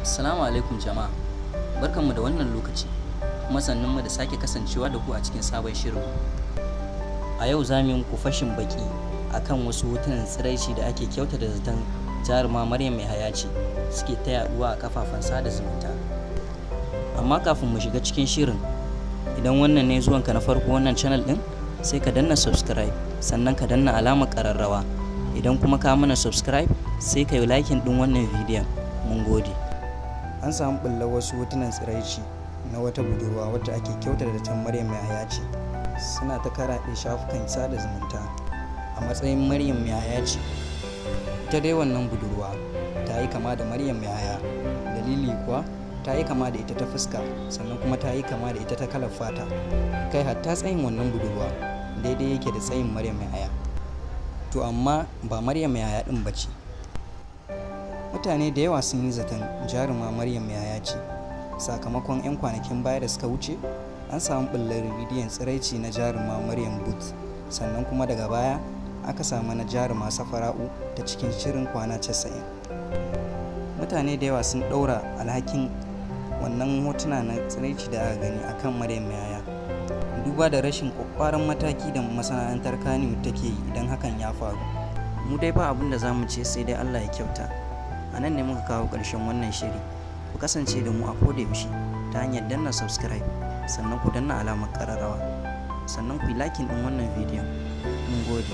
Assalamu alaikum jama'a, barkanmu da wannan lokaci kuma sannunmu da sake kasancewa da ku a cikin sabon shirin. A yau za mu yi muku fashin baki akan wasu hotunan tsiraici da ake kyautata zaton jaruma Maryam yahaya ce suke ta yaduwa a kafafen sada zumunta. Amma kafin mu shiga cikin shirin, idan wannan ne zuwanka na farko wannan channel din, sai ka danna subscribe sannan ka danna alamar kararrawa. Idan kuma ka mana subscribe, sai ka yi liking din wannan bidiyon. Mun gode. An samu ɓullar wasu hotunan tsiraici na wata budurwa wadda ake kyautata zaton Maryam yahaya ce. Suna ta karaɗe shafukan sada zumunta a matsayin Maryam yahaya ce. Ita dai wannan budurwa ta yi kama da Maryam yahaya, dalili kuwa ta yi kama da ita ta fuska, sannan kuma ta yi kama da ita ta kalar fata. Kai hatta tsayin wannan budurwa daidai yake da tsayin Maryam yahaya. To amma ba Maryam yahaya ɗin ba ce. Mutane da yawa sun yi zaton jaruma Maryam yahaya ce, sakamakon 'yan kwanakin baya da suka wuce an samu ɓullar bidiyon tsiraici na jaruma Maryam Booth, sannan kuma daga baya aka samu na jaruma Safara'u ta cikin shirin kwana 90. Mutane da yawa sun ɗaura alhakin wannan hotuna na tsiraici da aka gani akan Maryam yahaya, duba da rashin ƙwaƙƙwaran mataki da masana'antar kannywood take yi idan hakan ya faru. Mu dai ba abin da za mu ce sai dai Allah ya kyauta. A nan ne muka kawo ƙarshen wannan shiri. Ku kasance da mu a kodayaushe ta hanyar danna subscribe, sannan ku danna alamar ƙararrawa, sannan ku yi liking ɗin wannan bidiyon. Mun gode.